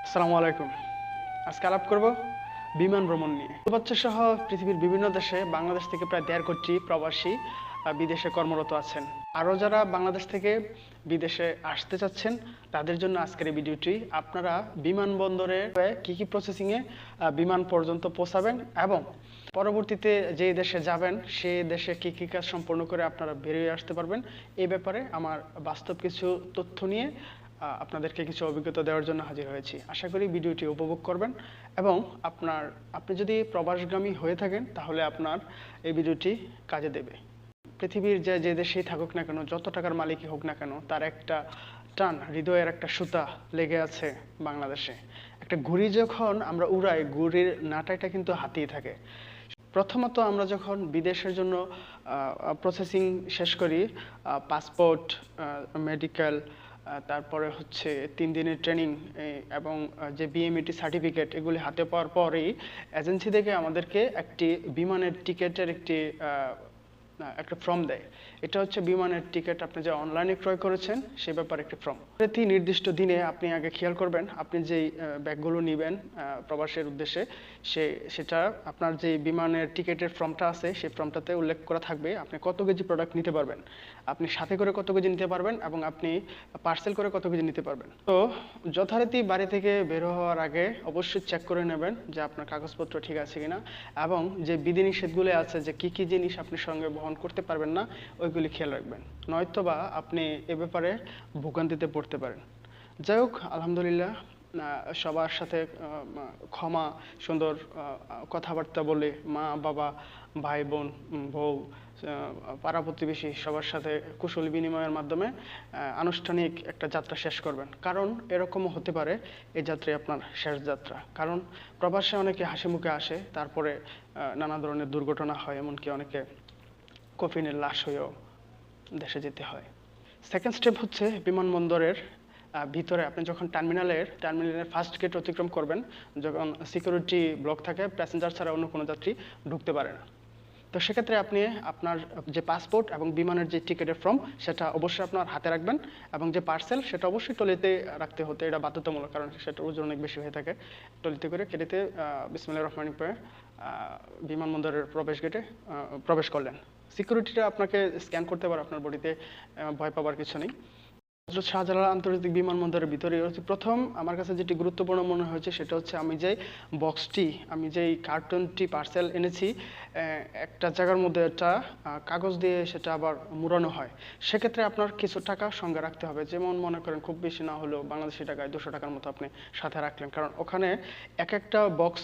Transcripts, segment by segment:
আসসালামু আলাইকুম। আজকে আলাপ করব বিমান ভ্রমণ নিয়ে। বাচ্চা সহ পৃথিবীর বিভিন্ন দেশে বাংলাদেশ থেকে প্রায় ১.৫ কোটি প্রবাসী বিদেশে কর্মরত আছেন। আরও যারা বাংলাদেশ থেকে বিদেশে আসতে চাচ্ছেন তাদের জন্য আজকের এই ভিডিওটি। আপনারা বিমানবন্দরে কি কি প্রসেসিংয়ে বিমান পর্যন্ত পৌঁছাবেন এবং পরবর্তীতে যেই দেশে যাবেন সেই দেশে কি কি কাজ সম্পন্ন করে আপনারা বেরিয়ে আসতে পারবেন, এই ব্যাপারে আমার বাস্তব কিছু তথ্য নিয়ে আপনাদেরকে কিছু অভিজ্ঞতা দেওয়ার জন্য হাজির হয়েছি। আশা করি ভিডিওটি উপভোগ করবেন এবং আপনি যদি প্রবাসগামী হয়ে থাকেন তাহলে আপনার এই ভিডিওটি কাজে দেবে। পৃথিবীর যে দেশেই থাকুক না কেন, যত টাকার মালিকই হোক না কেন, তার একটা টান, হৃদয়ের একটা সুতা লেগে আছে বাংলাদেশে। একটা ঘুড়ি যখন আমরা উড়াই, ঘুড়ির নাটাইটা কিন্তু হাতেই থাকে। প্রথমত আমরা যখন বিদেশের জন্য প্রসেসিং শেষ করি, পাসপোর্ট, মেডিকেল, তারপরে হচ্ছে ৩ দিনের ট্রেনিং এবং যে বিএমইটি সার্টিফিকেট, এগুলি হাতে পাওয়ার পরেই এজেন্সি থেকে আমাদেরকে একটি বিমানের টিকেটের একটা ফর্ম দেয়। এটা হচ্ছে বিমানের টিকিট আপনি যে অনলাইনে ক্রয় করেছেন সে ব্যাপারে একটি ফর্ম। প্রতি নির্দিষ্ট দিনে আপনি আগে খেয়াল করবেন আপনি যেই ব্যাগগুলো নেবেন প্রবাসের উদ্দেশ্যে, সেটা আপনার যে বিমানের টিকিটের ফর্মটা আছে সেই ফর্মটাতে উল্লেখ করা থাকবে আপনি কত কেজি প্রোডাক্ট নিতে পারবেন, আপনি সাথে করে কত কেজি নিতে পারবেন এবং আপনি পার্সেল করে কত কেজি নিতে পারবেন। তো যথারীতি বাড়ি থেকে বের হওয়ার আগে অবশ্যই চেক করে নেবেন যে আপনার কাগজপত্র ঠিক আছে কিনা এবং যে বিধিনিষেধগুলো আছে যে কি কি জিনিস আপনি সঙ্গে বহন করতে পারবেন না ওইগুলি খেয়াল রাখবেন, নয়তোবা আপনি এ ব্যাপারে ভোগান্তিতে পড়তে পারেন। যাই হোক, আলহামদুলিল্লাহ সবার সাথে ক্ষমা সুন্দর কথাবার্তা বলে মা বাবা ভাই বোন বউ পাড়া প্রতিবেশী সবার সাথে কুশল বিনিময়ের মাধ্যমে আনুষ্ঠানিক একটা যাত্রা শেষ করবেন। কারণ এরকমও হতে পারে এই যাত্রাই আপনার শেষ যাত্রা। কারণ প্রবাসে অনেকে হাসি মুখে আসে, তারপরে নানা ধরনের দুর্ঘটনা হয়, এমনকি অনেকে কফিনের লাশ হয়েও দেশে যেতে হয়। সেকেন্ড স্টেপ হচ্ছে বিমানবন্দরের ভিতরে আপনি যখন টার্মিনালের ফার্স্ট গেট অতিক্রম করবেন, যখন সিকিউরিটি ব্লক থাকে, প্যাসেঞ্জার ছাড়া অন্য কোনো যাত্রী ঢুকতে পারে না। তো সেক্ষেত্রে আপনি আপনার যে পাসপোর্ট এবং বিমানের যে টিকিটের ফর্ম সেটা অবশ্যই আপনার হাতে রাখবেন এবং যে পার্সেল সেটা অবশ্যই ট্রলিতে রাখতে হতে, এটা বাধ্যতামূলক, কারণ সেটার ওজন অনেক বেশি হয়ে থাকে। ট্রলিতে করে কেটেতে বিসমিল্লাহির রহমানির রহিম বিমানবন্দরের প্রবেশ গেটে প্রবেশ করলেন। সিকিউরিটিটা আপনাকে স্ক্যান করতে পারে, আপনার বডিতে ভয় পাওয়ার কিছু নেই। হযরত শাহজালাল আন্তর্জাতিক বিমানবন্দরের ভিতরে প্রথম আমার কাছে যেটি গুরুত্বপূর্ণ মনে হয়েছে সেটা হচ্ছে আমি যেই কার্টনটি পার্সেল এনেছি, একটা জায়গার মধ্যে একটা কাগজ দিয়ে সেটা আবার মুড়ানো হয়। সেক্ষেত্রে আপনার কিছু টাকা সঙ্গে রাখতে হবে, যেমন মনে করেন খুব বেশি না হলেও বাংলাদেশি টাকায় 200 টাকার মতো আপনি সাথে রাখলেন, কারণ ওখানে এক একটা বক্স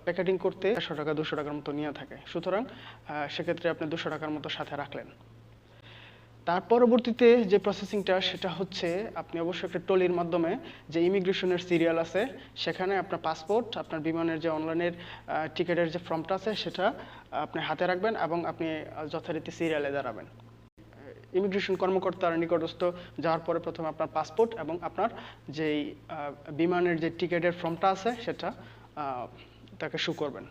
প্যাকেটিং করতে 100 টাকা 200 টাকার মতো নিয়ে থাকে। সুতরাং সেক্ষেত্রে আপনি 200 টাকার মতো সাথে রাখলেন। তার পরবর্তীতে যে প্রসেসিংটা সেটা হচ্ছে আপনি অবশ্যই একটা ট্রলির মাধ্যমে যে ইমিগ্রেশনের সিরিয়াল আছে সেখানে আপনার পাসপোর্ট, আপনার বিমানের যে অনলাইনের টিকিটের যে ফর্মটা আছে সেটা আপনি হাতে রাখবেন এবং আপনি যথারীতি সিরিয়ালে দাঁড়াবেন। ইমিগ্রেশন কর্মকর্তার নিকটস্থ যাওয়ার পরে প্রথমে আপনার পাসপোর্ট এবং আপনার যেই বিমানের যে টিকিটের ফর্মটা আছে সেটা তাকে শো করবেন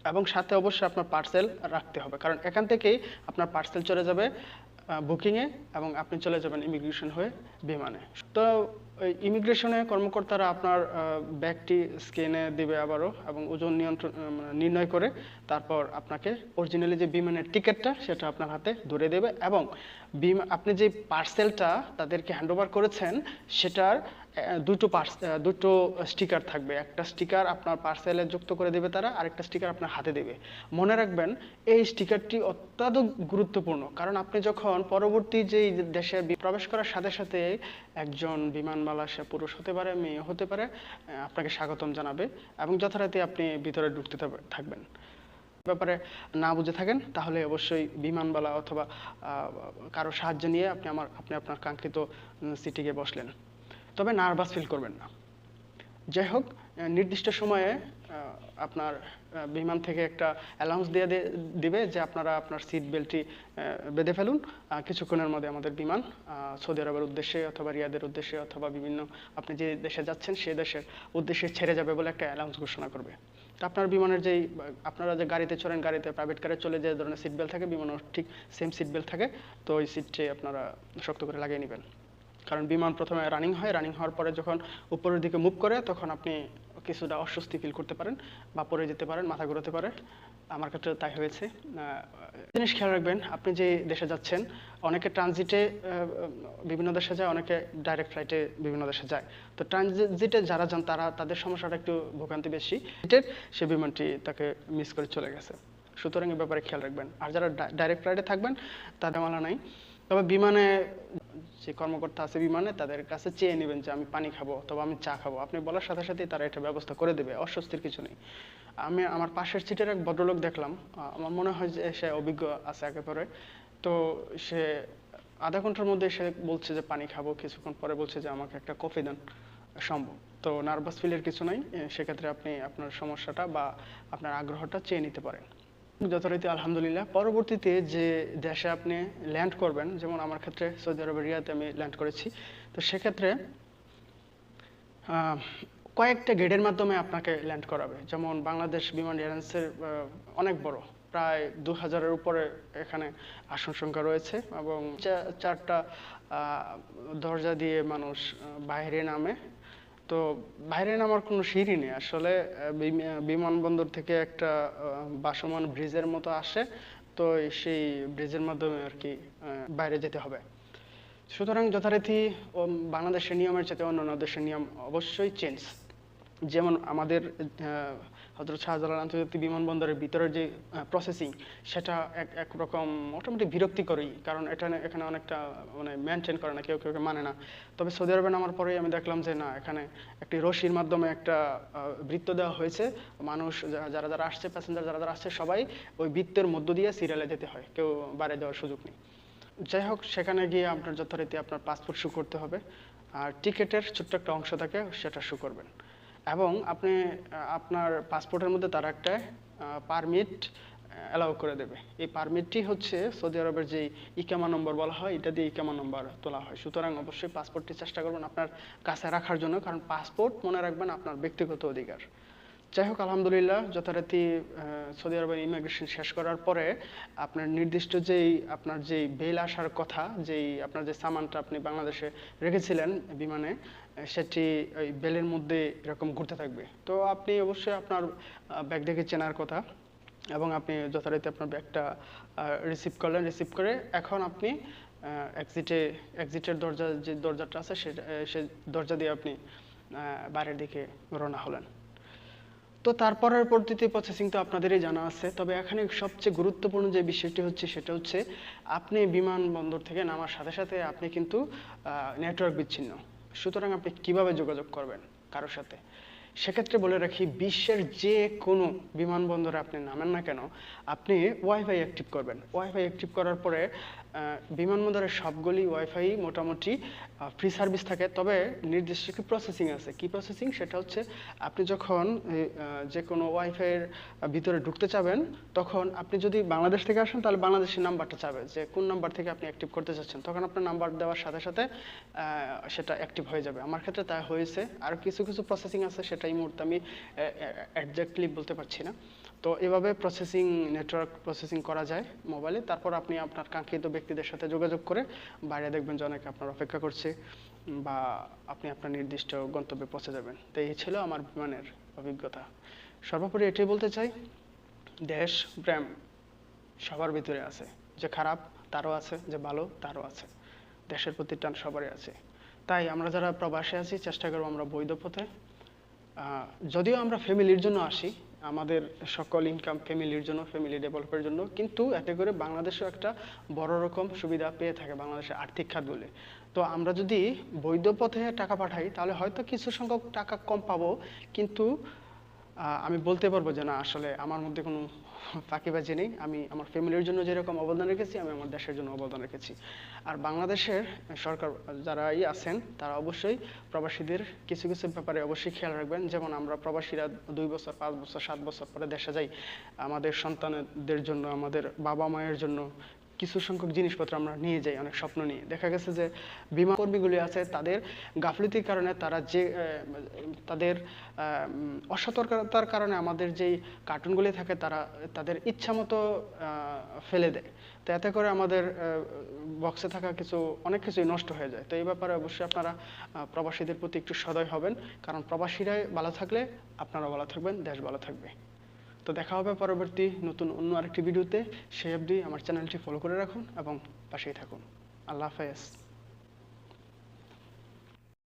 এবং সাথে অবশ্যই আপনার পার্সেল রাখতে হবে, কারণ এখান থেকেই আপনার পার্সেল চলে যাবে বুকিংয়ে এবং আপনি চলে যাবেন ইমিগ্রেশন হয়ে বিমানে। তো ওই ইমিগ্রেশনে কর্মকর্তারা আপনার ব্যাগটি স্ক্যানে দিবে আবারও এবং ওজন নির্ণয় করে তারপর আপনাকে অরিজিনালি যে বিমানের টিকিটটা সেটা আপনার হাতে ধরে দেবে এবং আপনি যে পার্সেলটা তাদেরকে হ্যান্ডওভার করেছেন সেটার দুটো স্টিকার থাকবে। একটা স্টিকার আপনার পার্সেলে যুক্ত করে দেবে তারা, আরেকটা স্টিকার আপনার হাতে দেবে। মনে রাখবেন এই স্টিকারটি অত্যন্ত গুরুত্বপূর্ণ, কারণ আপনি যখন পরবর্তী যেই দেশে প্রবেশ করার সাথে সাথে একজন বিমানবালা, সে পুরুষ হতে পারে মেয়ে হতে পারে, আপনাকে স্বাগতম জানাবে এবং যথারীতি আপনি ভিতরে ঢুকতে থাকবেন। ব্যাপারে না বুঝে থাকেন তাহলে অবশ্যই বিমানবালা অথবা কারো সাহায্য নিয়ে আপনি আপনার কাঙ্ক্ষিত সিটে গিয়ে বসলেন, তবে নার্ভাস ফিল করবেন না। যাই হোক, নির্দিষ্ট সময়ে আপনার বিমান থেকে একটা অ্যালাউন্স দিয়ে দিবে যে আপনারা আপনার সিট বেল্টটি বেঁধে ফেলুন, কিছুক্ষণের মধ্যে আমাদের বিমান সৌদি আরবের উদ্দেশ্যে অথবা রিয়াদের উদ্দেশ্যে অথবা বিভিন্ন আপনি যে দেশে যাচ্ছেন সেই দেশের উদ্দেশ্যে ছেড়ে যাবে বলে একটা অ্যালাউন্স ঘোষণা করবে। তো আপনার বিমানের আপনারা যে গাড়িতে চড়েন, গাড়িতে প্রাইভেট কারে চলে যে ধরনের সিট বেল্ট থাকে, বিমানও ঠিক সেম সিট বেল্ট থাকে, তো ওই সিটটি আপনারা শক্ত করে লাগিয়ে নেবেন। কারণ বিমান প্রথমে রানিং হয়, রানিং হওয়ার পরে যখন উপরের দিকে মুভ করে তখন আপনি কিছুটা অস্বস্তি ফিল করতে পারেন বা পড়ে যেতে পারেন, মাথা ঘোরাতে পারে। আমার ক্ষেত্রে তাই হয়েছে। জিনিস খেয়াল রাখবেন, আপনি যে দেশে যাচ্ছেন, অনেকে ট্রানজিটে বিভিন্ন দেশে যায়, অনেকে ডাইরেক্ট ফ্লাইটে বিভিন্ন দেশে যায়। তো ট্রানজিটে যারা যান তাদের সমস্যাটা একটু ভোগান্তি বেশি, সে বিমানটি তাকে মিস করে চলে গেছে। সুতরাং এই ব্যাপারে খেয়াল রাখবেন। আর যারা ডাইরেক্ট ফ্লাইটে থাকবেন তাদের মালা নাই। তবে বিমানে যে কর্মকর্তা আছে বিমানে, তাদের কাছে চেয়ে নেবেন যে আমি পানি খাবো অথবা আমি চা খাবো। আপনি বলার সাথে সাথেই তারা এটা ব্যবস্থা করে দেবে, অস্বস্তির কিছু নেই। আমি আমার পাশের সিটের এক ভদ্রলোক দেখলাম, আমার মনে হয় যে সে অভিজ্ঞ আছে একেবারে। তো সে আধা ঘন্টার মধ্যে সে বলছে যে পানি খাবো, কিছুক্ষণ পরে বলছে যে আমাকে একটা কফি দেন। সম্ভব। তো নার্ভাস ফিলের কিছু নাই, সেক্ষেত্রে আপনি আপনার সমস্যাটা বা আপনার আগ্রহটা চেয়ে নিতে পারেন যথারীতি। আলহামদুলিল্লাহ, পরবর্তীতে যে দেশে আপনি ল্যান্ড করবেন, যেমন আমার ক্ষেত্রে সৌদি আরবের রিয়াদে আমি ল্যান্ড করেছি। তো সেক্ষেত্রে কয়েকটা গেটের মাধ্যমে আপনাকে ল্যান্ড করাবে। যেমন বাংলাদেশ বিমান এয়ারলাইন্সের অনেক বড়, প্রায় 2000-এর উপরে এখানে আসন সংখ্যা রয়েছে এবং চারটা দরজা দিয়ে মানুষ বাইরে নামে। তো বাইরে নামার কোনো সিঁড়ি নেই আসলে, বিমানবন্দর থেকে একটা ভাসমান ব্রিজের মতো আসে, তো সেই ব্রিজের মাধ্যমে আর কি বাইরে যেতে হবে। সুতরাং যথারীতি বাংলাদেশের নিয়মের চাইতে অন্যান্য দেশের নিয়ম অবশ্যই চেঞ্জ। যেমন আমাদের হযরত শাহজালাল আন্তর্জাতিক বিমানবন্দরের ভিতরের যে প্রসেসিং, সেটা একরকম মোটামুটি বিরক্তিকরই, কারণ এখানে অনেকটা মানে মেনটেন করে না, কেউ কেউ মানে না। তবে সৌদি আরবে নামার পরেই আমি দেখলাম যে না, এখানে একটি রশির মাধ্যমে একটা বৃত্ত দেওয়া হয়েছে। মানুষ যারা যারা আসছে, প্যাসেঞ্জার যারা যারা আসছে, সবাই ওই বৃত্তের মধ্য দিয়ে সিরিয়ালে যেতে হয়, কেউ বাইরে যাওয়ার সুযোগ নেই। যাই হোক, সেখানে গিয়ে আপনার যথারীতি আপনার পাসপোর্ট শো করতে হবে, আর টিকেটের ছোট্ট একটা অংশ থাকে সেটা শো করবেন। এবং আপনি আপনার পাসপোর্টের মধ্যে তারা একটা পারমিট অ্যালাউ করে দেবে। এই পারমিটটি হচ্ছে সৌদি আরবের যে ইকামা নম্বর বলা হয়, এটা দিয়ে ইকামা নম্বর তোলা হয়। সুতরাং অবশ্যই পাসপোর্টটি চেষ্টা করবেন আপনার কাছে রাখার জন্য, কারণ পাসপোর্ট মনে রাখবেন আপনার ব্যক্তিগত অধিকার। যাই হোক, আলহামদুলিল্লাহ, যথারীতি সৌদি আরবের ইমিগ্রেশন শেষ করার পরে আপনার নির্দিষ্ট আপনার যেই বেল আসার কথা, আপনার যে সামানটা আপনি বাংলাদেশে রেখেছিলেন বিমানে, সেটি ওই বেলের মধ্যে এরকম ঘুরতে থাকবে। তো আপনি অবশ্যই আপনার ব্যাগ দেখে চেনার কথা, এবং আপনি যথারীতি আপনার ব্যাগটা রিসিভ করলেন। রিসিভ করে এখন আপনি এক্সিটের যে দরজাটা আছে সে দরজা দিয়ে আপনি বাইরের দিকে রওনা হলেন। তো তারপরের পরবর্তী প্রসেসিং তো আপনাদেরই জানা আছে। তবে এখানে সবচেয়ে গুরুত্বপূর্ণ যে বিষয়টি হচ্ছে সেটা হচ্ছে আপনি বিমানবন্দর থেকে নামার সাথে সাথে আপনি কিন্তু নেটওয়ার্ক বিচ্ছিন্ন। সুতরাং আপনি কিভাবে যোগাযোগ করবেন কারোর সাথে? সেক্ষেত্রে বলে রাখি, বিশ্বের যে কোনো বিমানবন্দরে আপনি নামেন না কেন, আপনি ওয়াইফাই অ্যাক্টিভ করবেন। ওয়াইফাই অ্যাক্টিভ করার পরে বিমানবন্দরের সবগুলি ওয়াইফাই মোটামুটি ফ্রি সার্ভিস থাকে। তবে নির্দিষ্ট কি প্রসেসিং আছে। কি প্রসেসিং? সেটা হচ্ছে আপনি যখন যে কোনো ওয়াইফাইয়ের ভিতরে ঢুকতে চাবেন, তখন আপনি যদি বাংলাদেশ থেকে আসেন তাহলে বাংলাদেশের নাম্বারটা চাবে যে কোন নাম্বার থেকে আপনি অ্যাক্টিভ করতে চাচ্ছেন। তখন আপনার নাম্বার দেওয়ার সাথে সাথে সেটা অ্যাক্টিভ হয়ে যাবে। আমার ক্ষেত্রে তাই হয়েছে। আর কিছু কিছু প্রসেসিং আছে, সেটা এই মুহূর্তে আমি একজ্যাক্টলি বলতে পারছি না। তো এভাবে নেটওয়ার্ক প্রসেসিং করা যায় মোবাইলে। তারপর আপনি আপনার কাঙ্ক্ষিত ব্যক্তিদের সাথে যোগাযোগ করে বাইরে দেখবেন যে অনেকে আপনার অপেক্ষা করছে, বা আপনি আপনার নির্দিষ্ট গন্তব্যে পৌঁছে যাবেন। তো এই ছিল আমার বিমানের অভিজ্ঞতা। সর্বোপরি এটাই বলতে চাই, দেশ প্রেম সবার ভিতরে আছে, যে খারাপ তারও আছে, যে ভালো তারও আছে, দেশের প্রতি টান সবারই আছে। তাই আমরা যারা প্রবাসে আছি চেষ্টা করবো আমরা বৈধ পথে, যদিও আমরা ফ্যামিলির জন্য আসি, আমাদের সকল ইনকাম ফ্যামিলির জন্য, ফ্যামিলি ডেভেলপের জন্য, কিন্তু এতে করে বাংলাদেশেও একটা বড় রকম সুবিধা পেয়ে থাকে বাংলাদেশের আর্থিক খাতগুলি। তো আমরা যদি বৈধ পথে টাকা পাঠাই তাহলে হয়তো কিছু সংখ্যক টাকা কম পাবো, কিন্তু আমি বলতে পারবো যে না, আসলে আমার মধ্যে কোনো ফাঁকিবাজি নেই। আমি আমার ফ্যামিলির জন্য যেরকম অবদান রেখেছি, আমি আমার দেশের জন্য অবদান রেখেছি। আর বাংলাদেশের সরকার যারাই আছেন তারা অবশ্যই প্রবাসীদের কিছু কিছু ব্যাপারে অবশ্যই খেয়াল রাখবেন। যেমন আমরা প্রবাসীরা 2 বছর, 5 বছর, 7 বছর পরে দেশে যাই, আমাদের সন্তানদের জন্য, আমাদের বাবা মায়ের জন্য কিছু সংখ্যক জিনিসপত্র আমরা নিয়ে যাই অনেক স্বপ্ন নিয়ে। দেখা গেছে যে বিমা কর্মীগুলি আছে তাদের গাফিলতির কারণে তারা যে তাদের অসতর্কতার কারণে আমাদের যেই কার্টুনগুলি থাকে তারা তাদের ইচ্ছা মতো ফেলে দেয়। তো এতে করে আমাদের বক্সে থাকা অনেক কিছুই নষ্ট হয়ে যায়। তো এই ব্যাপারে অবশ্যই আপনারা প্রবাসীদের প্রতি একটু সদয় হবেন, কারণ প্রবাসীরাই ভালো থাকলে আপনারাও ভালো থাকবেন, দেশ ভালো থাকবে। তো দেখা হবে পরবর্তী নতুন অন্য আরেকটি ভিডিওতে। সেই অবধি আমার চ্যানেলটি ফলো করে রাখুন এবং পাশেই থাকুন। আল্লাহ হাফেজ।